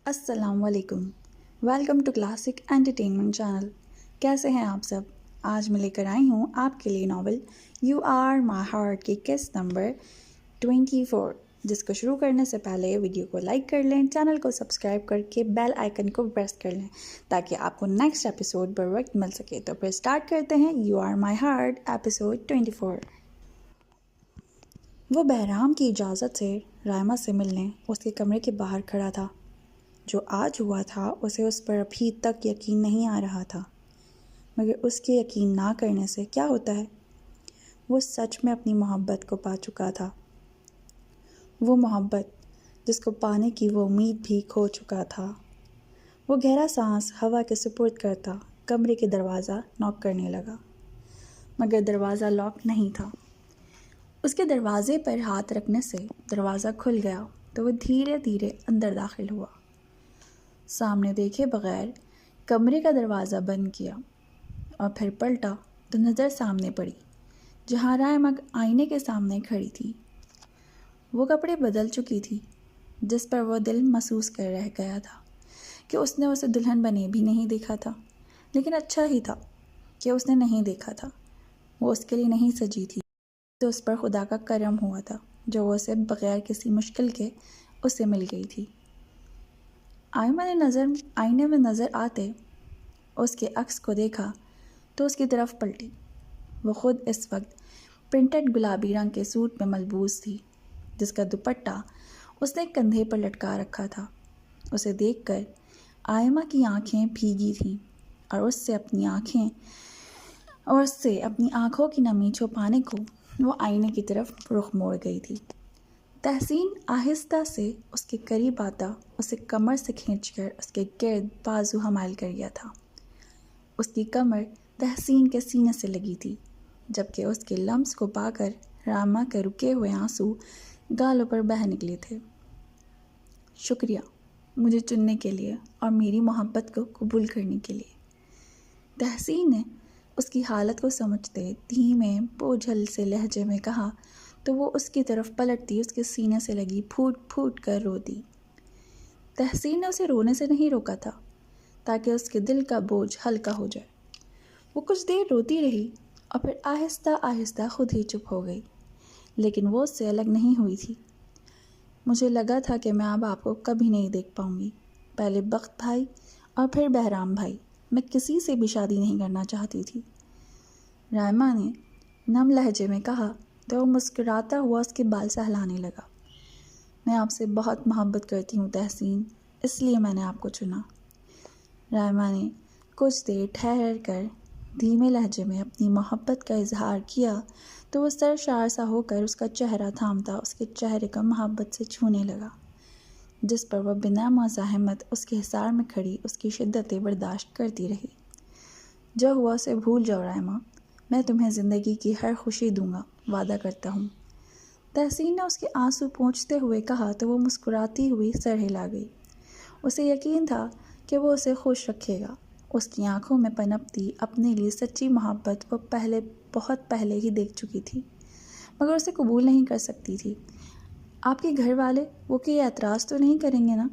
السلام علیکم، welcome to classic entertainment channel. کیسے ہیں آپ سب؟ آج میں لے کر آئی ہوں آپ کے لیے novel you are my heart کی قسط نمبر 24، جس کو شروع کرنے سے پہلے ویڈیو کو لائک کر لیں، چینل کو سبسکرائب کر کے بیل آئیکن کو پریس کر لیں تاکہ آپ کو نیکسٹ ایپیسوڈ پر وقت مل سکے۔ تو پھر سٹارٹ کرتے ہیں you are my heart episode 24۔ وہ بہرام کی اجازت سے رائما سے ملنے اس کے کمرے کے باہر کھڑا تھا۔ جو آج ہوا تھا اسے اس پر ابھی تک یقین نہیں آ رہا تھا، مگر اس کے یقین نہ کرنے سے کیا ہوتا ہے؟ وہ سچ میں اپنی محبت کو پا چکا تھا، وہ محبت جس کو پانے کی وہ امید بھی کھو چکا تھا۔ وہ گہرا سانس ہوا کے سپرد کرتا کمرے کے دروازہ نوک کرنے لگا، مگر دروازہ لاک نہیں تھا۔ اس کے دروازے پر ہاتھ رکھنے سے دروازہ کھل گیا تو وہ دھیرے دھیرے اندر داخل ہوا۔ سامنے دیکھے بغیر کمرے کا دروازہ بند کیا اور پھر پلٹا تو نظر سامنے پڑی جہاں رائما آئینے کے سامنے کھڑی تھی۔ وہ کپڑے بدل چکی تھی، جس پر وہ دل محسوس کر رہ گیا تھا کہ اس نے اسے دلہن بنے بھی نہیں دیکھا تھا، لیکن اچھا ہی تھا کہ اس نے نہیں دیکھا تھا۔ وہ اس کے لیے نہیں سجی تھی، تو اس پر خدا کا کرم ہوا تھا جو وہ اسے بغیر کسی مشکل کے اسے مل گئی تھی۔ آئینے میں نظر آتے اس کے عکس کو دیکھا تو اس کی طرف پلٹی۔ وہ خود اس وقت پرنٹڈ گلابی رنگ کے سوٹ میں ملبوس تھی، جس کا دوپٹہ اس نے کندھے پر لٹکا رکھا تھا۔ اسے دیکھ کر آئمہ کی آنکھیں بھیگی تھیں اور اس سے اپنی آنکھوں کی نمی چھپانے کو وہ آئینے کی طرف رخ موڑ گئی تھی۔ تحسین آہستہ سے اس کے قریب آتا اسے کمر سے کھینچ کر اس کے گرد بازو حمائل کر گیا تھا۔ اس کی کمر تحسین کے سینے سے لگی تھی، جبکہ اس کے لمس کو پا کر رائما کے رکے ہوئے آنسو گالوں پر بہہ نکلے تھے۔ شکریہ مجھے چننے کے لیے اور میری محبت کو قبول کرنے کے لیے، تحسین نے اس کی حالت کو سمجھتے دھیمے بوجھل سے لہجے میں کہا تو وہ اس کی طرف پلٹتی اس کے سینے سے لگی پھوٹ پھوٹ کر روتی۔ تحسین نے اسے رونے سے نہیں روکا تھا تاکہ اس کے دل کا بوجھ ہلکا ہو جائے۔ وہ کچھ دیر روتی رہی اور پھر آہستہ آہستہ خود ہی چپ ہو گئی، لیکن وہ اس سے الگ نہیں ہوئی تھی۔ مجھے لگا تھا کہ میں اب آپ کو کبھی نہیں دیکھ پاؤں گی، پہلے بخت بھائی اور پھر بہرام بھائی، میں کسی سے بھی شادی نہیں کرنا چاہتی تھی، رائما نے نم لہجے میں کہا تو وہ مسکراتا ہوا اس کے بال سہلانے لگا۔ میں آپ سے بہت محبت کرتی ہوں تحسین، اس لیے میں نے آپ کو چنا۔ رائما نے کچھ دیر ٹھہر کر دھیمے لہجے میں اپنی محبت کا اظہار کیا تو وہ سرشار سا ہو کر اس کا چہرہ تھامتا اس کے چہرے کا محبت سے چھونے لگا، جس پر وہ بنا مزاحمت اس کے حصار میں کھڑی اس کی شدتیں برداشت کرتی رہی۔ جو ہوا اسے بھول جاؤ رائما، میں تمہیں زندگی کی ہر خوشی دوں گا، وعدہ کرتا ہوں، تحسین نے اس کے آنسو پونچھتے ہوئے کہا تو وہ مسکراتی ہوئی سر ہلا گئی۔ اسے یقین تھا کہ وہ اسے خوش رکھے گا۔ اس کی آنکھوں میں پنپتی اپنے لیے سچی محبت وہ بہت پہلے ہی دیکھ چکی تھی، مگر اسے قبول نہیں کر سکتی تھی۔ آپ کے گھر والے وہ کہ یہ اعتراض تو نہیں کریں گے نا؟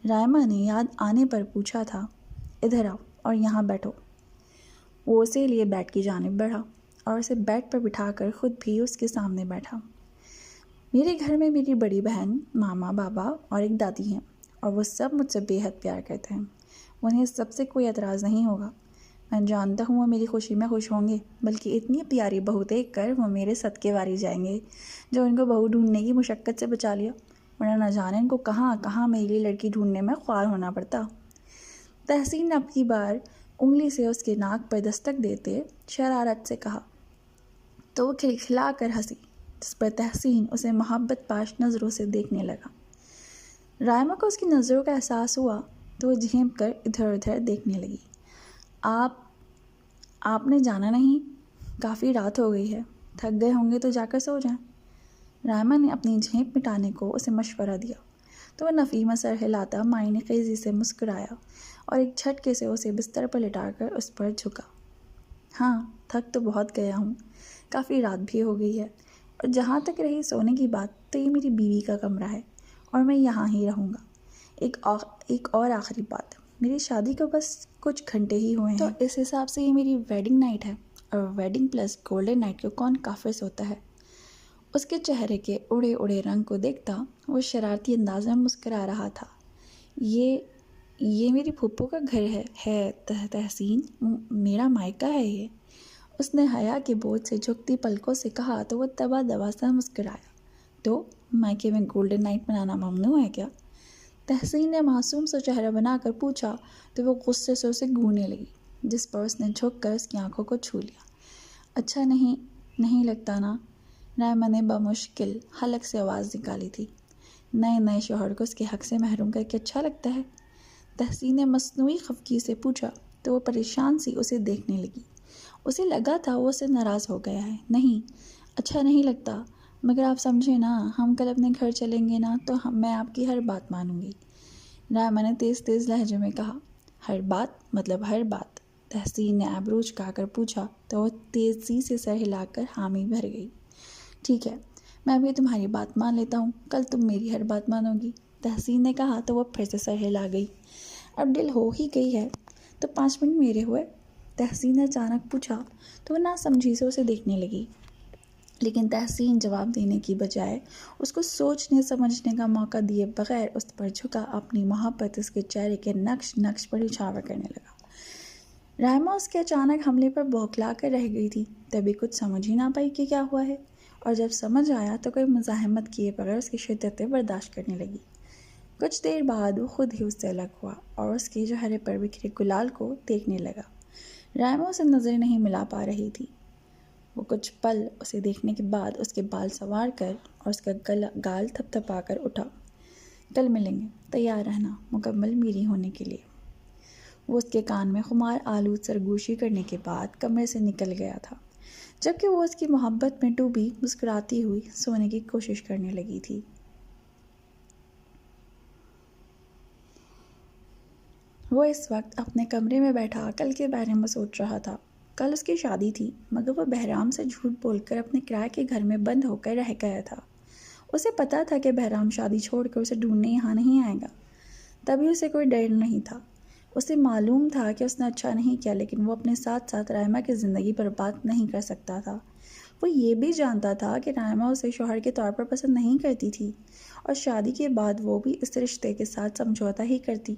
رائما نے یاد آنے پر پوچھا تھا۔ ادھر آؤ اور یہاں بیٹھو۔ وہ اسے لیے بیڈ کی جانب بڑھا اور اسے بیڈ پر بٹھا کر خود بھی اس کے سامنے بیٹھا۔ میرے گھر میں میری بڑی بہن، ماما، بابا اور ایک دادی ہیں، اور وہ سب مجھ سے بے حد پیار کرتے ہیں۔ انہیں سب سے کوئی اعتراض نہیں ہوگا۔ میں جانتا ہوں وہ میری خوشی میں خوش ہوں گے، بلکہ اتنی پیاری بہو دیکھ کر وہ میرے صدقے واری جائیں گے جو ان کو بہو ڈھونڈنے کی مشقت سے بچا لیا، ورنہ نہ جانے ان کو کہاں کہاں میرے لیے لڑکی ڈھونڈنے میں خوار ہونا پڑتا۔ تحسین نے اپنی بار انگلی سے اس کے ناک پر دستک دیتے شرارت سے کہا تو وہ کھلکھلا کر ہنسی، جس پر تحسین اسے محبت پاش نظروں سے دیکھنے لگا۔ رائما کو اس کی نظروں کا احساس ہوا تو وہ جھینپ کر ادھر ادھر دیکھنے لگی۔ آپ نے جانا نہیں؟ کافی رات ہو گئی ہے، تھک گئے ہوں گے تو جا کر سو جائیں۔ رائما نے اپنی جھینپ مٹانے کو اسے مشورہ دیا تو وہ نفیمہ سر ہلاتا معنی خیزی سے مسکرایا اور ایک جھٹکے سے اسے بستر پر لٹا کر اس پر جھکا۔ ہاں، تھک تو بہت گیا ہوں، کافی رات بھی ہو گئی ہے، اور جہاں تک رہی سونے کی بات تو یہ میری بیوی کا کمرہ ہے اور میں یہاں ہی رہوں گا۔ ایک اور آخری بات، میری شادی کو بس کچھ گھنٹے ہی ہوئے ہیں، تو اس حساب سے یہ میری ویڈنگ نائٹ ہے، اور ویڈنگ پلس گولڈن نائٹ کو کون کافر سوتا ہے؟ اس کے چہرے کے اڑے اڑے رنگ کو دیکھتا وہ شرارتی انداز میں مسکرا رہا تھا۔ یہ میری پھپھو کا گھر ہے تحسین، میرا مائکہ ہے یہ۔ اس نے حیا کے بوجھ سے جھکتی پلکوں سے کہا تو وہ دبا دبا سا مسکرایا۔ تو مائکے میں گولڈن نائٹ منانا ممنوع ہے کیا؟ تحسین نے معصوم سا چہرہ بنا کر پوچھا تو وہ غصے سے اسے گھورنے لگی، جس پر اس نے جھک کر اس کی آنکھوں کو چھو لیا۔ اچھا نہیں لگتا نا؟ رائما نے بمشکل حلق سے آواز نکالی تھی۔ نئے شوہر کو اس کے حق سے محروم کر کے اچھا لگتا ہے؟ تحسین نے مصنوعی خفگی سے پوچھا تو وہ پریشان سی اسے دیکھنے لگی۔ اسے لگا تھا وہ اسے ناراض ہو گیا ہے۔ نہیں، اچھا نہیں لگتا، مگر آپ سمجھے نا، ہم کل اپنے گھر چلیں گے نا تو میں آپ کی ہر بات مانوں گی، رائما نے تیز لہجے میں کہا۔ ہر بات مطلب ہر بات؟ تحسین نے آبرو جھکا کر پوچھا تو وہ تیزی سے سر ہلا کر حامی بھر گئی۔ ٹھیک ہے، میں بھی تمہاری بات مان لیتا ہوں، کل تم میری ہر بات مانو گی، تحسین نے کہا تو وہ پھر سے سر ہلا گئی۔ اب ڈیل ہو ہی گئی ہے تو 5 منٹ میرے ہوئے؟ تحسین نے اچانک پوچھا تو وہ ناسمجھی سے اسے دیکھنے لگی، لیکن تحسین جواب دینے کی بجائے اس کو سوچنے سمجھنے کا موقع دیے بغیر اس پر جھکا اپنی محبت اس کے چہرے کے نقش پر نچھاور کرنے لگا۔ رائما اس کے اچانک حملے پر بوکھلا کر رہ گئی تھی، تبھی کچھ سمجھ ہی نہ پائی کہ کیا ہوا ہے، اور جب سمجھ آیا تو کوئی مزاحمت کیے بغیر اس کی شدتیں برداشت کرنے لگی۔ کچھ دیر بعد وہ خود ہی اس سے الگ ہوا اور اس کے چہرے پر بکھرے گلال کو دیکھنے لگا۔ رائما اسے نظر نہیں ملا پا رہی تھی۔ وہ کچھ پل اسے دیکھنے کے بعد اس کے بال سنوار کر اور اس کا گال تھپتھپا کر اٹھا۔ کل ملیں گے، تیار رہنا، مکمل میری ہونے کے لیے۔ وہ اس کے کان میں خمار آلود سرگوشی کرنے کے بعد کمرے سے نکل گیا تھا، جبکہ وہ اس کی محبت میں ڈوبی مسکراتی ہوئی سونے کی کوشش کرنے لگی تھی۔ وہ اس وقت اپنے کمرے میں بیٹھا کل کے بارے میں سوچ رہا تھا۔ کل اس کی شادی تھی، مگر وہ بہرام سے جھوٹ بول کر اپنے کرائے کے گھر میں بند ہو کر رہ گیا تھا۔ اسے پتا تھا کہ بہرام شادی چھوڑ کر اسے ڈھونڈنے یہاں نہیں آئے گا، تبھی اسے کوئی ڈر نہیں تھا۔ اسے معلوم تھا کہ اس نے اچھا نہیں کیا، لیکن وہ اپنے ساتھ ساتھ رائما کی زندگی برباد نہیں کر سکتا تھا۔ وہ یہ بھی جانتا تھا کہ رائما اسے شوہر کے طور پر پسند نہیں کرتی تھی، اور شادی کے بعد وہ بھی اس رشتے کے ساتھ سمجھوتا ہی کرتی،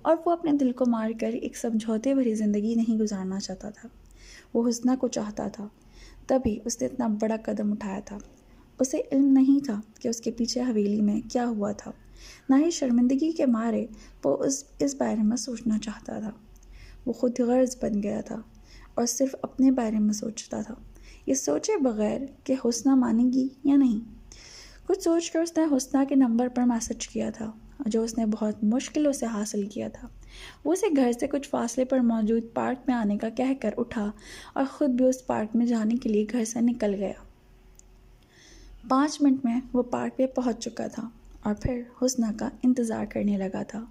اور وہ اپنے دل کو مار کر ایک سمجھوتے بھری زندگی نہیں گزارنا چاہتا تھا۔ وہ حسنہ کو چاہتا تھا، تبھی اس نے اتنا بڑا قدم اٹھایا تھا۔ اسے علم نہیں تھا کہ اس کے پیچھے حویلی میں کیا ہوا تھا، نہ ہی شرمندگی کے مارے وہ اس بارے میں سوچنا چاہتا تھا۔ وہ خود غرض بن گیا تھا اور صرف اپنے بارے میں سوچتا تھا، یہ سوچے بغیر کہ حسنہ مانے گی یا نہیں۔ کچھ سوچ کر اس نے حسنہ کے نمبر پر میسج کیا تھا، جو اس نے بہت مشکلوں سے حاصل کیا تھا۔ وہ اسے گھر سے کچھ فاصلے پر موجود پارک میں آنے کا کہہ کر اٹھا اور خود بھی اس پارک میں جانے کے لیے گھر سے نکل گیا۔ 5 منٹ میں وہ پارک پہ پہنچ چکا تھا اور پھر حسنہ کا انتظار کرنے لگا تھا۔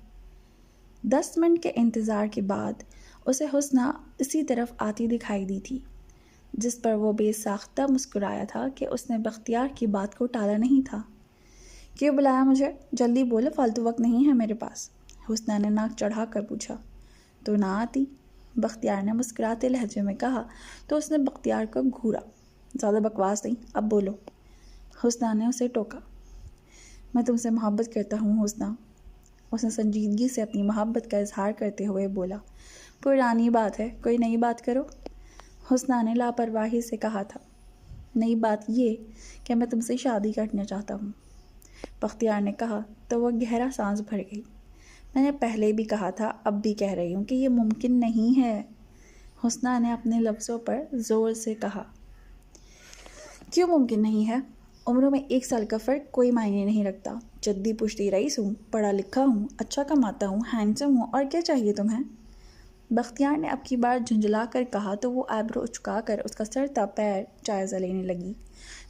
10 منٹ کے انتظار کے بعد اسے حسنہ اسی طرف آتی دکھائی دی تھی، جس پر وہ بے ساختہ مسکرایا تھا کہ اس نے بختیار کی بات کو ٹالا نہیں تھا۔ کیوں بلایا مجھے؟ جلدی بولو، فالتو وقت نہیں ہے میرے پاس، حسنہ نے ناک چڑھا کر پوچھا۔ تو نہ آتی، بختیار نے مسکراتے لہجے میں کہا تو اس نے بختیار کو گھورا۔ زیادہ بکواس نہیں، اب بولو، حسنہ نے اسے ٹوکا۔ میں تم سے محبت کرتا ہوں حسنہ، اس نے سنجیدگی سے اپنی محبت کا اظہار کرتے ہوئے بولا۔ پرانی بات ہے، کوئی نئی بات کرو، حسنہ نے لاپرواہی سے کہا تھا۔ نئی بات یہ کہ میں تم سے شادی کرنا چاہتا ہوں، بختیار نے کہا تو وہ گہرا سانس بھر گئی۔ میں نے پہلے بھی کہا تھا، اب بھی کہہ رہی ہوں کہ یہ ممکن نہیں ہے، حسنہ نے اپنے لفظوں پر زور سے کہا۔ کیوں ممکن نہیں ہے؟ عمروں میں 1 سال کا فرق کوئی معنی نہیں رکھتا۔ جدی پشتی رئیس ہوں، پڑھا لکھا ہوں، اچھا کماتا ہوں، ہینڈسم ہوں، اور کیا چاہیے تمہیں؟ بختیار نے اب کی بار جھنجھلا کر کہا تو وہ آئیبرو اچکا کر اس کا سر تا پیر جائزہ لینے لگی،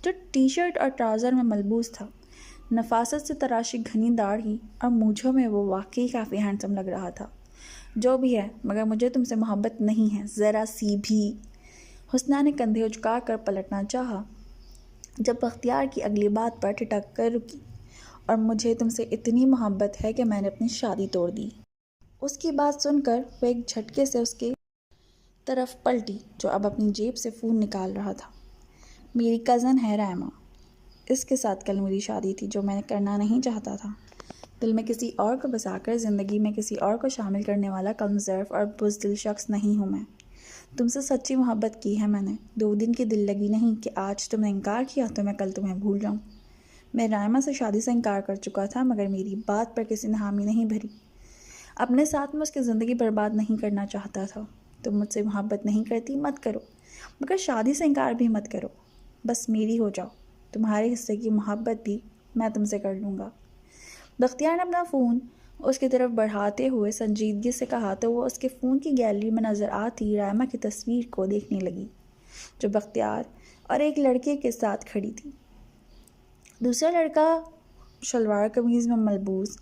جو ٹی شرٹ اور ٹراؤزر میں ملبوس تھا۔ نفاست سے تراشی گھنی داڑھی اور مونچھوں میں وہ واقعی کافی ہینڈسم لگ رہا تھا۔ جو بھی ہے، مگر مجھے تم سے محبت نہیں ہے، ذرا سی بھی۔ حسنہ نے کندھے اچکا کر پلٹنا چاہا، جب بختیار کی اگلی بات پر ٹھٹک کر رکی اور مجھے تم سے اتنی محبت ہے کہ میں نے اپنی شادی توڑ دی۔ اس کی بات سن کر وہ ایک جھٹکے سے اس کی طرف پلٹی جو اب اپنی جیب سے فون نکال رہا تھا۔ میری کزن ہے رائما، اس کے ساتھ کل میری شادی تھی جو میں نے کرنا نہیں چاہتا تھا۔ دل میں کسی اور کو بسا کر زندگی میں کسی اور کو شامل کرنے والا کمزرف اور بزدل شخص نہیں ہوں میں۔ تم سے سچی محبت کی ہے میں نے، 2 دن کی دل لگی نہیں کہ آج تم نے انکار کیا تو میں کل تمہیں بھول جاؤں۔ میں رائما سے شادی سے انکار کر چکا تھا مگر میری بات پر کسی نے حامی نہیں بھری۔ اپنے ساتھ میں اس کی زندگی برباد نہیں کرنا چاہتا تھا۔ تم مجھ سے محبت نہیں کرتی مت کرو، مگر شادی سے انکار بھی مت کرو، بس میری ہو جاؤ، تمہارے حصے کی محبت بھی میں تم سے کر لوں گا۔ بختیار نے اپنا فون اس کی طرف بڑھاتے ہوئے سنجیدگی سے کہا تو وہ اس کے فون کی گیلری میں نظر آتی رائما کی تصویر کو دیکھنے لگی جو بختیار اور ایک لڑکے کے ساتھ کھڑی تھی۔ دوسرا لڑکا شلوار قمیض میں ملبوس،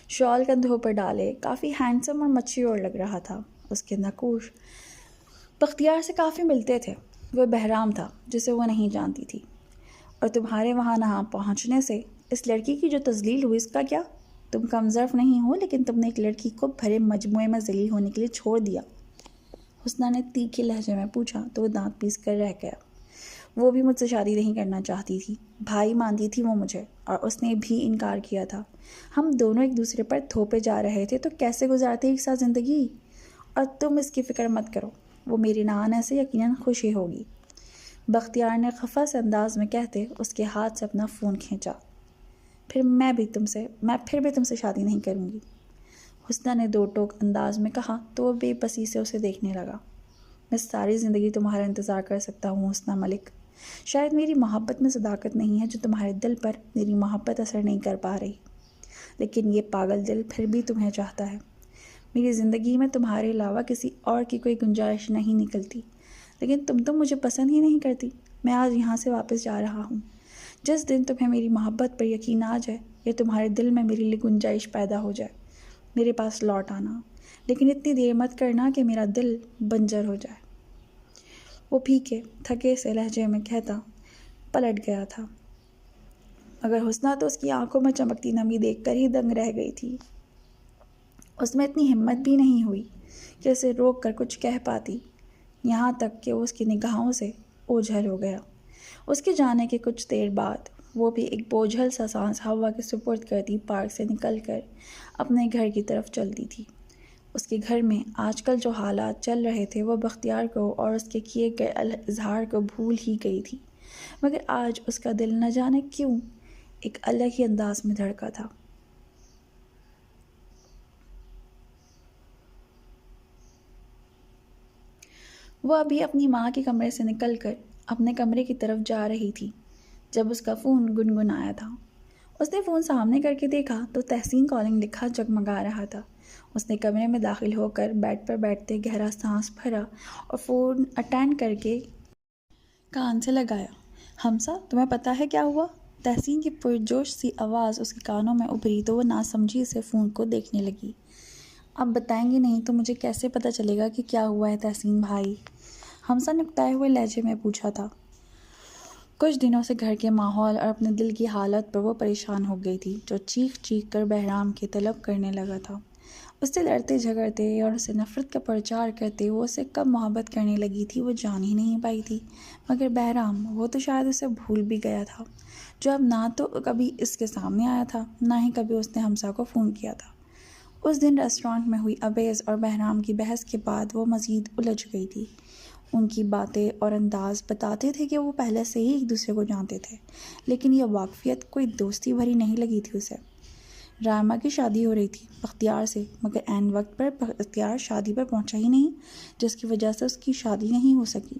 شال کندھوں پر ڈالے، کافی ہینڈسم اور میچیور لگ رہا تھا۔ اس کے نقوش بختیار سے کافی ملتے تھے۔ وہ بہرام تھا جسے وہ نہیں جانتی تھی۔ اور تمہارے وہاں نہ پہنچنے سے اس لڑکی کی جو تذلیل ہوئی اس کا کیا؟ تم کمزرف نہیں ہو لیکن تم نے ایک لڑکی کو بھرے مجموعے میں ذلیل ہونے کے لیے چھوڑ دیا۔ حسنہ نے تیکھے لہجے میں پوچھا تو وہ دانت پیس کر رہ گیا۔ وہ بھی مجھ سے شادی نہیں کرنا چاہتی تھی، بھائی مانتی تھی وہ مجھے، اور اس نے بھی انکار کیا تھا۔ ہم دونوں ایک دوسرے پر تھوپے جا رہے تھے تو کیسے گزارتے ایک ساتھ زندگی؟ اور تم اس کی فکر مت کرو، وہ میرے نہ آنے سے یقیناً خوشی ہوگی، بختیار نے خفا سے انداز میں کہتے اس کے ہاتھ سے اپنا فون کھینچا۔ پھر بھی تم سے شادی نہیں کروں گی، حسنہ نے 2 ٹوک انداز میں کہا تو وہ بے بسی سے اسے دیکھنے لگا۔ میں ساری زندگی تمہارا انتظار کر سکتا ہوں حسنہ ملک، شاید میری محبت میں صداقت نہیں ہے جو تمہارے دل پر میری محبت اثر نہیں کر پا رہی، لیکن یہ پاگل دل پھر بھی تمہیں چاہتا ہے۔ میری زندگی میں تمہارے علاوہ کسی اور کی کوئی گنجائش نہیں نکلتی، لیکن تم تو مجھے پسند ہی نہیں کرتی۔ میں آج یہاں سے واپس جا رہا ہوں، جس دن تمہیں میری محبت پر یقین آ جائے یا تمہارے دل میں میرے لیے گنجائش پیدا ہو جائے، میرے پاس لوٹ آنا، لیکن اتنی دیر مت کرنا کہ میرا دل بنجر ہو جائے۔ وہ پھیکے تھکے سے لہجے میں کہتا پلٹ گیا تھا، مگر حسنہ تو اس کی آنکھوں میں چمکتی نمی دیکھ کر ہی دنگ رہ گئی تھی۔ اس میں اتنی ہمت بھی نہیں ہوئی کہ اسے روک کر کچھ کہہ پاتی، یہاں تک کہ وہ اس کی نگاہوں سے اوجھل ہو گیا۔ اس کے جانے کے کچھ دیر بعد وہ بھی ایک بوجھل سا سانس ہوا کے سپرد کرتی پارک سے نکل کر اپنے گھر کی طرف چلتی تھی۔ اس کے گھر میں آج کل جو حالات چل رہے تھے وہ بختیار کو اور اس کے کیے گئے اظہار کو بھول ہی گئی تھی، مگر آج اس کا دل نہ جانے کیوں ایک الگ ہی انداز میں دھڑکا تھا۔ وہ ابھی اپنی ماں کے کمرے سے نکل کر اپنے کمرے کی طرف جا رہی تھی جب اس کا فون گنگنایا تھا۔ اس نے فون سامنے کر کے دیکھا تو تحسین کالنگ لکھا جگمگا رہا تھا۔ اس نے کمرے میں داخل ہو کر بیڈ پر بیٹھتے گہرا سانس بھرا اور فون اٹینڈ کر کے کان سے لگایا۔ حمزہ تمہیں پتہ ہے کیا ہوا؟ تحسین کی پرجوش سی آواز اس کے کانوں میں ابھری تو وہ ناسمجھی سے فون کو دیکھنے لگی۔ آپ بتائیں گے نہیں تو مجھے کیسے پتہ چلے گا کہ کیا ہوا ہے تحسین بھائی؟ حمزہ نے اکتائے ہوئے لہجے میں پوچھا تھا۔ کچھ دنوں سے گھر کے ماحول اور اپنے دل کی حالت پر وہ پریشان ہو گئی تھی جو چیخ چیخ کر بہرام کی طلب کرنے لگا تھا۔ اس سے لڑتے جھگڑتے اور اسے نفرت کا پرچار کرتے وہ اسے کب محبت کرنے لگی تھی وہ جان ہی نہیں پائی تھی، مگر بہرام وہ تو شاید اسے بھول بھی گیا تھا جو اب نہ تو کبھی اس کے سامنے آیا تھا نہ ہی کبھی اس نے حمزہ کو فون کیا تھا۔ اس دن ریسٹورانٹ میں ہوئی اویس اور بہرام کی بحث کے بعد وہ مزید الجھ گئی تھی۔ ان کی باتیں اور انداز بتاتے تھے کہ وہ پہلے سے ہی ایک دوسرے کو جانتے تھے، لیکن یہ واقفیت کوئی دوستی بھری نہیں لگی تھی اسے۔ رائما کی شادی ہو رہی تھی بختیار سے، مگر عین وقت پر بختیار شادی پر پہنچا ہی نہیں، جس کی وجہ سے اس کی شادی نہیں ہو سکی۔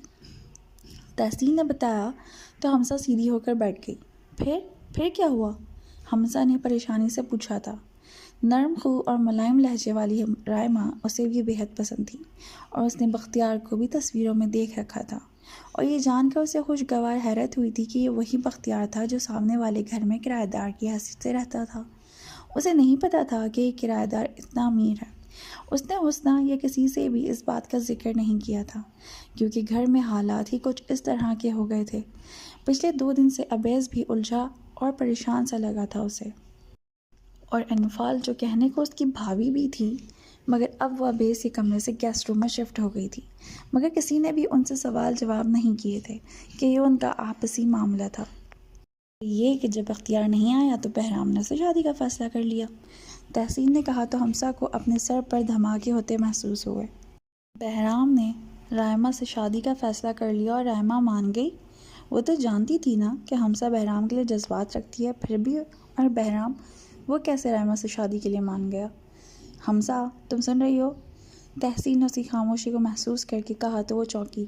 تحسین نے بتایا تو حمزہ سیدھی ہو کر بیٹھ گئی۔ پھر کیا ہوا؟ حمزہ نے پریشانی سے پوچھا تھا۔ نرم خو اور ملائم لہجے والی رائما اسے بھی بے حد پسند تھی اور اس نے بختیار کو بھی تصویروں میں دیکھ رکھا تھا، اور یہ جان کر اسے خوشگوار حیرت ہوئی تھی کہ یہ وہی بختیار تھا جو سامنے والے گھر میں کرایہ دار کی حیثیت سے رہتا تھا۔ اسے نہیں پتہ تھا کہ یہ کرایہ دار اتنا امیر ہے۔ اس نے حسنہ یا کسی سے بھی اس بات کا ذکر نہیں کیا تھا کیونکہ گھر میں حالات ہی کچھ اس طرح کے ہو گئے تھے۔ پچھلے 2 دن سے اویس بھی الجھا اور پریشان سا لگا تھا اسے۔ اور انفال جو کہنے کو اس کی بھابھی بھی تھی، مگر اب وہ ابیز کے کمرے سے گیسٹ روم میں شفٹ ہو گئی تھی، مگر کسی نے بھی ان سے سوال جواب نہیں کیے تھے کہ یہ ان کا آپسی معاملہ تھا۔ یہ کہ جب اختیار نہیں آیا تو بہرام نے اسے شادی کا فیصلہ کر لیا۔ تحسین نے کہا تو حمزہ کو اپنے سر پر دھماکے ہوتے محسوس ہوئے۔ بہرام نے رائمہ سے شادی کا فیصلہ کر لیا اور رائمہ مان گئی؟ وہ تو جانتی تھی نا کہ حمزہ بہرام کے لیے جذبات رکھتی ہے، پھر بھی اور بہرام وہ کیسے رائمہ سے شادی کے لیے مان گیا؟ حمزہ تم سن رہی ہو؟ تحسین نے اس کی خاموشی کو محسوس کر کے کہا تو وہ چونکی۔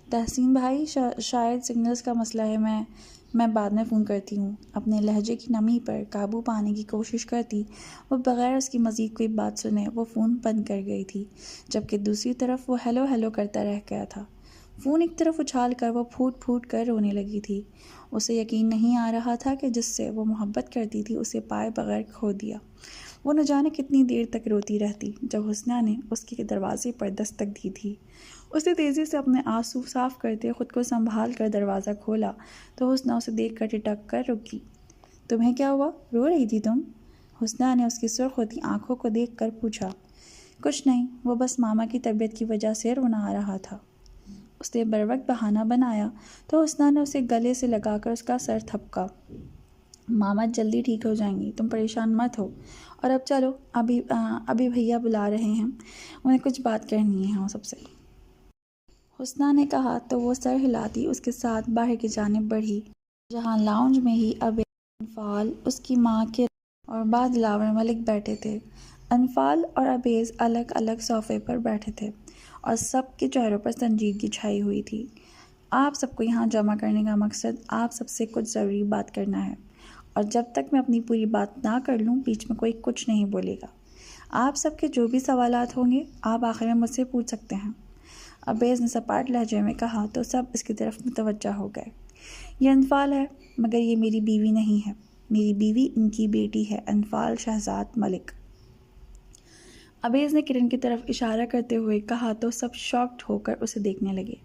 تحسین بھائی شاید سگنلز کا مسئلہ ہے، میں بعد میں فون کرتی ہوں۔ اپنے لہجے کی نمی پر قابو پانے کی کوشش کرتی وہ بغیر اس کی مزید کوئی بات سنے وہ فون بند کر گئی تھی، جبکہ دوسری طرف وہ ہیلو ہیلو کرتا رہ گیا تھا۔ فون ایک طرف اچھال کر وہ پھوٹ پھوٹ کر رونے لگی تھی۔ اسے یقین نہیں آ رہا تھا کہ جس سے وہ محبت کرتی تھی اسے پائے بغیر کھو دیا۔ وہ نہ جانے کتنی دیر تک روتی رہتی۔ جب حسنہ نے اس کے دروازے پر دستک دی تھی، اس نے تیزی سے اپنے آنسو صاف کرتے خود کو سنبھال کر دروازہ کھولا تو حسنہ اسے دیکھ کر ٹٹک کر رکی۔ تمہیں کیا ہوا؟ رو رہی تھی تم؟ حسنہ نے اس کی سرخ ہوتی آنکھوں کو دیکھ کر پوچھا۔ کچھ نہیں، وہ بس ماما کی طبیعت کی وجہ سے رونا آ رہا تھا۔ اس نے بروقت بہانہ بنایا تو حسنہ نے اسے گلے سے لگا کر اس کا سر تھپکا۔ ماما جلدی ٹھیک ہو جائیں گی، تم پریشان مت ہو، اور اب چلو، ابھی بھیا بلا رہے ہیں، انہیں کچھ بات کرنی ہے ہم سب سے۔ حسنہ نے کہا تو وہ سر ہلاتی اس کے ساتھ باہر کی جانب بڑھی، جہاں لاؤنج میں ہی انفال، اس کی ماں اور بعد دلاور ملک بیٹھے تھے۔ انفال اور ابیز الگ الگ صوفے پر بیٹھے تھے اور سب کے چہروں پر سنجیدگی چھائی ہوئی تھی۔ آپ سب کو یہاں جمع کرنے کا مقصد آپ سب سے کچھ ضروری بات کرنا ہے، اور جب تک میں اپنی پوری بات نہ کر لوں بیچ میں کوئی کچھ نہیں بولے گا۔ آپ سب کے جو بھی سوالات ہوں گے آپ آخر میں مجھ سے پوچھ سکتے ہیں۔ ابیز نے سپاٹ لہجے میں کہا تو سب اس کی طرف متوجہ ہو گئے۔ یہ انفال ہے، مگر یہ میری بیوی نہیں ہے، میری بیوی ان کی بیٹی ہے، انفال شہزاد ملک۔ ابیز نے کرن کی طرف اشارہ کرتے ہوئے کہا تو سب شاکڈ ہو کر اسے دیکھنے لگے۔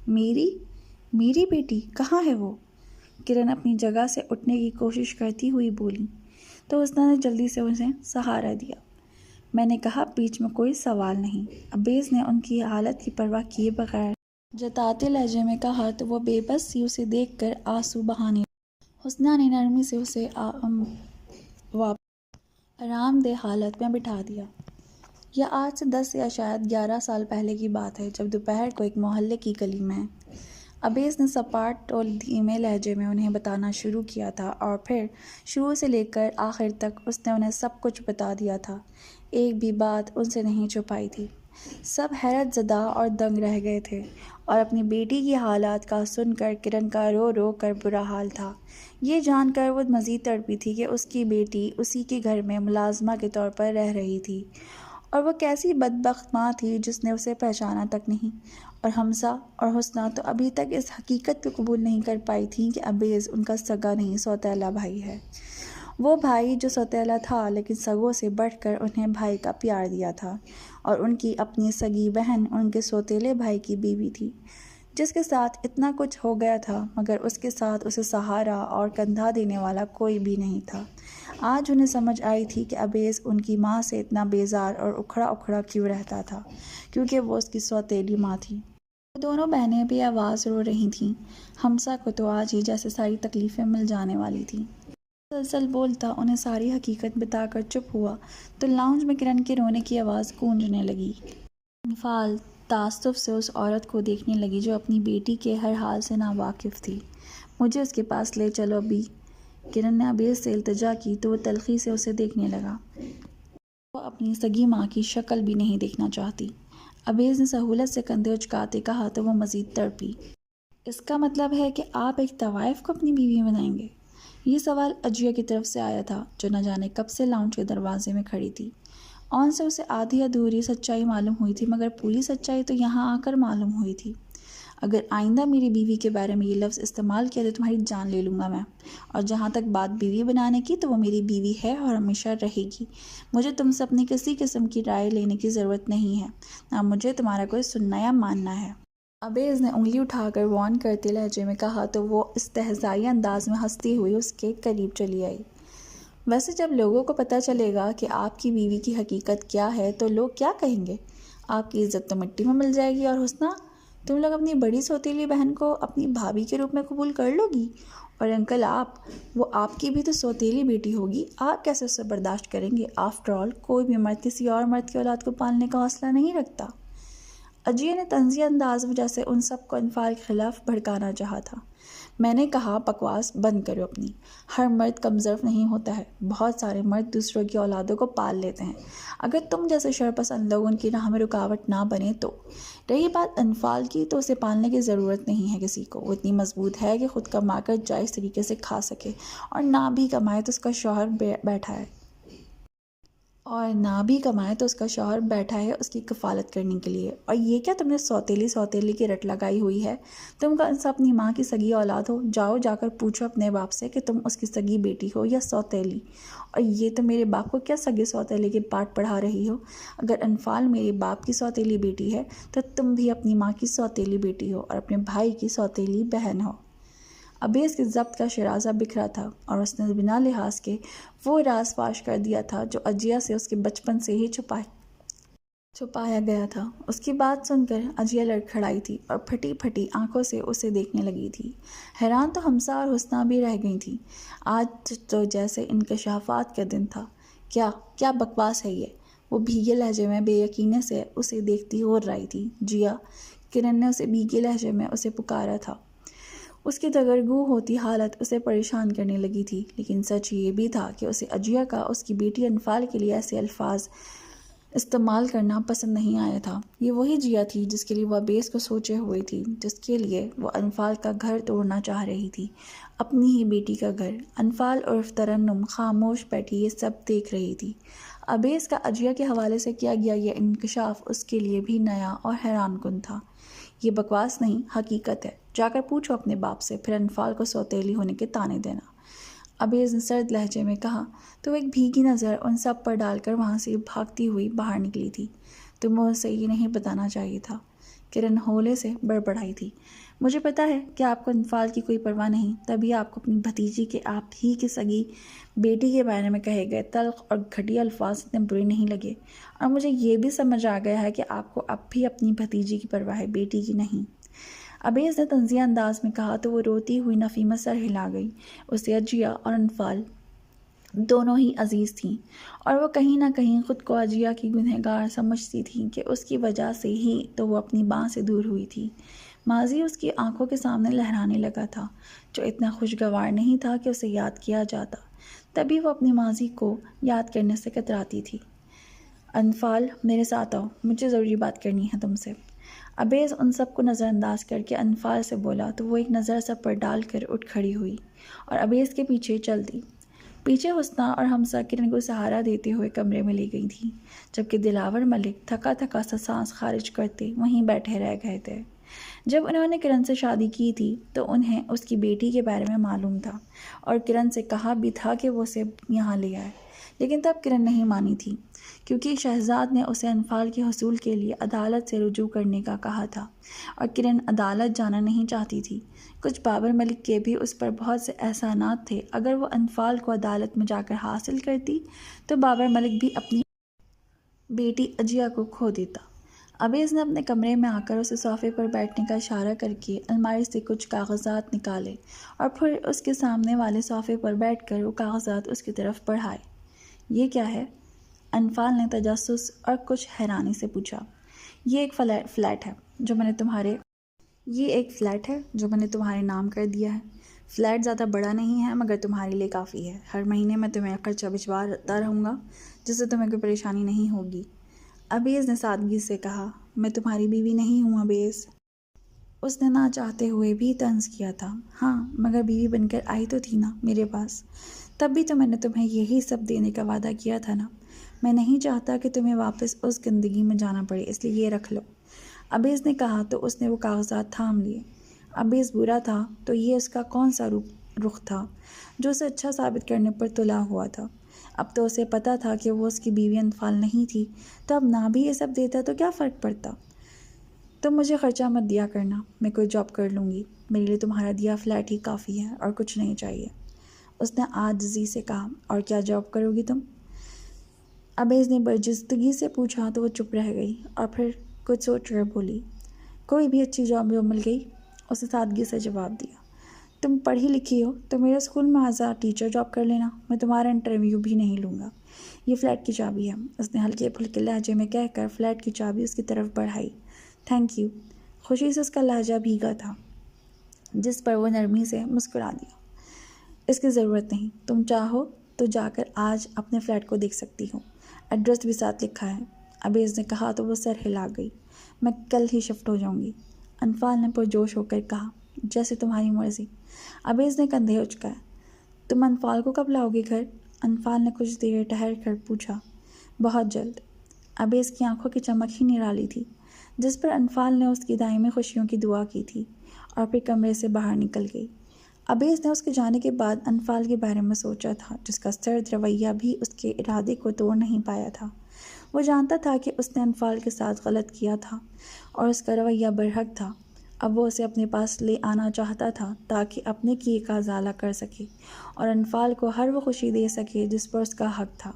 میری بیٹی کہاں ہے وہ؟ کرن اپنی جگہ سے اٹھنے کی کوشش کرتی ہوئی بولی تو حسنہ نے جلدی سے اسے سہارا دیا۔ میں نے کہا بیچ میں کوئی سوال نہیں، ابیز نے ان کی حالت کی پرواہ کیے بغیر جتاتے لہجے میں کہا تو وہ بے بس سی اسے دیکھ کر آنسو بہانے لگی۔ حسنہ نے نرمی سے اسے آرام دہ حالت میں بٹھا دیا۔ یہ آج سے 10 یا شاید 11 سال پہلے کی بات ہے، جب دوپہر کو ایک محلے کی گلی میں ابیز نے سپاٹ اور دھیمے لہجے میں انہیں بتانا شروع کیا تھا، اور پھر شروع سے لے کر آخر تک اس نے انہیں سب کچھ بتا دیا تھا، ایک بھی بات ان سے نہیں چھپائی تھی۔ سب حیرت زدہ اور دنگ رہ گئے تھے، اور اپنی بیٹی کی حالات کا سن کر کرن کا رو رو کر برا حال تھا۔ یہ جان کر وہ مزید تڑپی تھی کہ اس کی بیٹی اسی کے گھر میں ملازمہ کے طور پر رہ رہی تھی، اور وہ کیسی بدبخت ماں تھی جس نے اسے پہچانا تک نہیں۔ اور حمزہ اور حسنہ تو ابھی تک اس حقیقت کو قبول نہیں کر پائی تھیں کہ ابیز ان کا سگا نہیں سوتیلا بھائی ہے، وہ بھائی جو سوتیلا تھا لیکن سگوں سے بڑھ کر انہیں بھائی کا پیار دیا تھا، اور ان کی اپنی سگی بہن ان کے سوتیلے بھائی کی بیوی تھی، جس کے ساتھ اتنا کچھ ہو گیا تھا مگر اس کے ساتھ اسے سہارا اور کندھا دینے والا کوئی بھی نہیں تھا۔ آج انہیں سمجھ آئی تھی کہ ابیز ان کی ماں سے اتنا بیزار اور اکھڑا اکھڑا کیوں رہتا تھا، کیونکہ وہ اس کی سوتیلی ماں تھی۔ وہ دونوں بہنیں بے آواز رو رہی تھیں۔ حمزہ کو تو آج ہی جیسے ساری تکلیفیں مل جانے والی تھیں۔ مسلسل بولتا انہیں ساری حقیقت بتا کر چپ ہوا تو لاؤنج میں کرن کے رونے کی آواز گونجنے لگی۔ انفال تعصب سے اس عورت کو دیکھنے لگی جو اپنی بیٹی کے ہر حال سے ناواقف تھی۔ مجھے اس کے پاس لے چلو ابھی۔ کرن نے ابیز سے التجا کی تو وہ تلخی سے اسے دیکھنے لگا۔ وہ اپنی سگی ماں کی شکل بھی نہیں دیکھنا چاہتی۔ ابیز نے سہولت سے کندھے اچکاتے کہا تو وہ مزید تڑپی۔ اس کا مطلب ہے کہ آپ ایک طوائف کو اپنی بیوی بنائیں گے؟ یہ سوال اجیا کی طرف سے آیا تھا، جو نہ جانے کب سے لاؤنج کے دروازے میں کھڑی تھی۔ آن سے اسے آدھی ادھوری سچائی معلوم ہوئی تھی، مگر پوری سچائی تو یہاں آ کر معلوم ہوئی تھی۔ اگر آئندہ میری بیوی کے بارے میں یہ لفظ استعمال کیا تو تمہاری جان لے لوں گا میں، اور جہاں تک بات بیوی بنانے کی تو وہ میری بیوی ہے اور ہمیشہ رہے گی۔ مجھے تم سے اپنی کسی قسم کی رائے لینے کی ضرورت نہیں ہے، نہ مجھے تمہارا کوئی سننا یا ماننا ہے۔ ابیز نے انگلی اٹھا کر وارن کرتے لہجے میں کہا تو وہ استہزائی انداز میں ہنستی ہوئی اس کے قریب چلی آئی۔ ویسے جب لوگوں کو پتہ چلے گا کہ آپ کی بیوی کی حقیقت کیا ہے تو لوگ کیا کہیں گے؟ آپ کی عزت تو مٹی میں مل جائے گی۔ اور حسنہ، تم لوگ اپنی بڑی سوتیلی بہن کو اپنی بھابھی کے روپ میں قبول کر لو گی؟ اور انکل وہ آپ کی بھی تو سوتیلی بیٹی ہوگی، آپ کیسے اسے برداشت کریں گے؟ آفٹر آل کوئی بھی مرد کسی اور مرد کی اولاد کو پالنے کا حوصلہ نہیں رکھتا۔ اجیہ نے طنزیہ انداز وجہ سے ان سب کو انفال کے خلاف بھڑکانا چاہا تھا۔ میں نے کہا بکواس بند کرو اپنی، ہر مرد کمظرف نہیں ہوتا ہے، بہت سارے مرد دوسروں کی اولادوں کو پال لیتے ہیں، اگر تم جیسے شرپسند لوگ ان کی راہ میں رکاوٹ نہ بنے تو۔ رہی بات انفال کی تو اسے پالنے کی ضرورت نہیں ہے کسی کو، وہ اتنی مضبوط ہے کہ خود کما کر جائز طریقے سے کھا سکے، اور نہ بھی کمائے تو اس کا شوہر بیٹھا ہے اس کی کفالت کرنے کے لیے۔ اور یہ کیا تم نے سوتیلی کی رٹ لگائی ہوئی ہے؟ تم کون سا اپنی ماں کی سگی اولاد ہو؟ جا کر پوچھو اپنے باپ سے کہ تم اس کی سگی بیٹی ہو یا سوتیلی۔ اور یہ تو میرے باپ کو کیا سگے سوتیلی کے پاٹ پڑھا رہی ہو؟ اگر انفال میرے باپ کی سوتیلی بیٹی ہے تو تم بھی اپنی ماں کی سوتیلی بیٹی ہو اور اپنے بھائی کی سوتیلی بہن ہو۔ ابیز کے ضبط کا شیرازہ بکھرا تھا اور اس نے بنا لحاظ کے وہ راز فاش کر دیا تھا جو اجیہ سے اس کے بچپن سے ہی چھپایا گیا تھا۔ اس کی بات سن کر اجیہ لڑکھڑائی تھی اور پھٹی پھٹی آنکھوں سے اسے دیکھنے لگی تھی۔ حیران تو حمزہ اور حسنہ بھی رہ گئی تھیں۔ آج تو جیسے انکشافات کا دن تھا۔ کیا بکواس ہے یہ؟ وہ بھیگے لہجے میں بے یقینی سے اسے دیکھتی اور رہی تھی۔ جیا، کرن نے اسے بھیگے لہجے میں اسے پکارا تھا۔ اس کی دگرگوں ہوتی حالت اسے پریشان کرنے لگی تھی، لیکن سچ یہ بھی تھا کہ اسے اجیہ کا اس کی بیٹی انفال کے لیے ایسے الفاظ استعمال کرنا پسند نہیں آیا تھا۔ یہ وہی جیا تھی جس کے لیے وہ ابیز کو سوچے ہوئی تھی، جس کے لیے وہ انفال کا گھر توڑنا چاہ رہی تھی، اپنی ہی بیٹی کا گھر۔ انفال عرف ترنم خاموش بیٹھی یہ سب دیکھ رہی تھی۔ ابیز کا اجیہ کے حوالے سے کیا گیا یہ انکشاف اس کے لیے بھی نیا اور حیران کن تھا۔ یہ بکواس نہیں، حقیقت ہے، جا کر پوچھو اپنے باپ سے، پھر انفال کو سوتیلی ہونے کے طعنے دینا۔ ابیز نے سرد لہجے میں کہا تو ایک بھیگی نظر ان سب پر ڈال کر وہاں سے بھاگتی ہوئی باہر نکلی تھی۔ تمہیں اسے یہ نہیں بتانا چاہیے تھا، کرن ہولے سے بڑبڑائی تھی۔ مجھے پتا ہے کہ آپ کو انفال کی کوئی پرواہ نہیں، تبھی آپ کو اپنی بھتیجی کے آپ ہی کی سگی بیٹی کے بارے میں کہے گئے تلخ اور گھٹیا الفاظ اتنے برے نہیں لگے، اور مجھے یہ بھی سمجھ آ گیا ہے کہ آپ کو اب بھی اپنی بھتیجی کی پرواہ ہے، بیٹی کی نہیں۔ ابیز نے طنزیہ انداز میں کہا تو وہ روتی ہوئی نفیمہ سر ہلا گئی۔ اسے اجیہ اور انفال دونوں ہی عزیز تھیں، اور وہ کہیں نہ کہیں خود کو اجیہ کی گنہگار سمجھتی تھی کہ اس کی وجہ سے ہی تو وہ اپنی ماں سے دور ہوئی تھی۔ ماضی اس کی آنکھوں کے سامنے لہرانے لگا تھا، جو اتنا خوشگوار نہیں تھا کہ اسے یاد کیا جاتا۔ تبھی وہ اپنی ماضی کو یاد کرنے سے کتراتی تھی۔ انفال، میرے ساتھ آؤ، مجھے ضروری بات کرنی ہے تم سے۔ ابیز ان سب کو نظر انداز کر کے انفال سے بولا تو وہ ایک نظر سب پر ڈال کر اٹھ کھڑی ہوئی اور ابیز کے پیچھے چل دی۔ پیچھے حسنہ اور حمزہ کرن کو سہارا دیتے ہوئے کمرے میں لے گئی تھیں، جبکہ دلاور ملک تھکا سا سانس خارج کرتے وہیں بیٹھے رہ گئے تھے۔ جب انہوں نے کرن سے شادی کی تھی تو انہیں اس کی بیٹی کے بارے میں معلوم تھا، اور کرن سے کہا بھی تھا کہ وہ اسے یہاں لے آئے، لیکن تب کرن نہیں مانی تھی، کیونکہ شہزاد نے اسے انفال کے حصول کے لیے عدالت سے رجوع کرنے کا کہا تھا، اور کرن عدالت جانا نہیں چاہتی تھی۔ کچھ بابر ملک کے بھی اس پر بہت سے احسانات تھے، اگر وہ انفال کو عدالت میں جا کر حاصل کرتی تو بابر ملک بھی اپنی بیٹی اجیہ کو کھو دیتا۔ ابیز نے اپنے کمرے میں آ کر اسے صوفے پر بیٹھنے کا اشارہ کر کے الماری سے کچھ کاغذات نکالے اور پھر اس کے سامنے والے صوفے پر بیٹھ کر وہ کاغذات اس کی طرف بڑھائے۔ یہ کیا ہے؟ انفال نے تجسس اور کچھ حیرانی سے پوچھا۔ یہ ایک فلیٹ ہے جو میں نے تمہارے نام کر دیا ہے۔ فلیٹ زیادہ بڑا نہیں ہے مگر تمہارے لیے کافی ہے۔ ہر مہینے میں تمہیں خرچہ بھجواتا رہوں گا، جس سے تمہیں کوئی پریشانی نہیں ہوگی۔ ابیز نے سادگی سے کہا، میں تمہاری بیوی نہیں ہوں ابیز۔ اس نے نہ چاہتے ہوئے بھی طنز کیا تھا۔ ہاں، مگر بیوی بن کر آئی تو تھی نا میرے پاس، تب بھی تو میں نے تمہیں یہی سب دینے کا وعدہ کیا تھا نا۔ میں نہیں چاہتا کہ تمہیں واپس اس گندگی میں جانا پڑے، اس لیے یہ رکھ لو۔ ابیز نے کہا تو اس نے وہ کاغذات تھام لیے۔ ابیز برا تھا تو یہ اس کا کون سا رخ تھا جو اسے اچھا ثابت کرنے پر تلا ہوا تھا؟ اب تو اسے پتا تھا کہ وہ اس کی بیوی انفال نہیں تھی، تو اب نہ بھی یہ سب دیتا تو کیا فرق پڑتا؟ تم مجھے خرچہ مت دیا کرنا، میں کوئی جاب کر لوں گی، میرے لیے تمہارا دیا فلیٹ ہی کافی ہے اور کچھ نہیں چاہیے۔ اس نے عاجزی سے کہا۔ اور کیا جاب کرو گی تم؟ ابیز نے برجستگی سے پوچھا تو وہ چپ رہ گئی اور پھر کچھ سوچ کر بولی، کوئی بھی اچھی جاب جو مل گئی۔ اس نے سادگی سے جواب دیا، تم پڑھی لکھی ہو تو میرے اسکول میں ایز اے ٹیچر جاب کر لینا، میں تمہارا انٹرویو بھی نہیں لوں گا۔ یہ فلیٹ کی چابی ہے، اس نے ہلکے پھلکے لہجے میں کہہ کر فلیٹ کی چابی اس کی طرف بڑھائی۔ Thank you. خوشی سے اس کا لہجہ بھیگا تھا، جس پر وہ نرمی سے مسکرا دیا۔ اس کی ضرورت نہیں، تم چاہو تو جا کر آج اپنے فلیٹ کو دیکھ سکتی ہو، ایڈریس بھی ساتھ لکھا ہے۔ ابیز نے کہا تو وہ سر ہلا گئی۔ میں کل ہی شفٹ ہو جاؤں گی، انفال نے پرجوش ہو کر کہا۔ جیسے تمہاری مرضی۔ ابیز نے کندھے اچکائے۔ تم انفال کو کب لاؤ گے گھر؟ انفال نے کچھ دیر ٹھہر کر پوچھا۔ بہت جلد۔ ابیز کی آنکھوں کی چمک ہی نرالی تھی، جس پر انفال نے اس کی دائمی خوشیوں کی دعا کی تھی، اور پھر کمرے سے باہر نکل گئی۔ ابیز نے اس کے جانے کے بعد انفال کے بارے میں سوچا تھا، جس کا سرد رویہ بھی اس کے ارادے کو توڑ نہیں پایا تھا۔ وہ جانتا تھا کہ اس نے انفال کے ساتھ غلط کیا تھا اور اس کا رویہ برحق تھا۔ اب وہ اسے اپنے پاس لے آنا چاہتا تھا تاکہ اپنے کیے کا ازالہ کر سکے اور انفال کو ہر وہ خوشی دے سکے جس پر اس کا حق تھا۔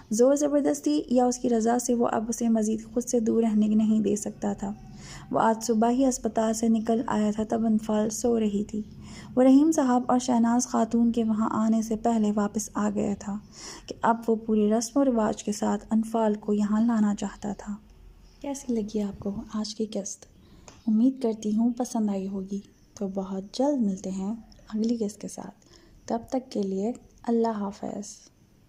زور زبردستی یا اس کی رضا سے وہ اب اسے مزید خود سے دور رہنے نہیں دے سکتا تھا۔ وہ آج صبح ہی اسپتال سے نکل آیا تھا، تب انفال سو رہی تھی۔ وہ رحیم صاحب اور شہناز خاتون کے وہاں آنے سے پہلے واپس آ گیا تھا کہ اب وہ پورے رسم و رواج کے ساتھ انفال کو یہاں لانا چاہتا تھا۔ کیسی لگی آپ کو آج کی قسط؟ امید کرتی ہوں پسند آئی ہوگی۔ تو بہت جلد ملتے ہیں اگلی قسط کے ساتھ، تب تک کے لیے اللہ حافظ۔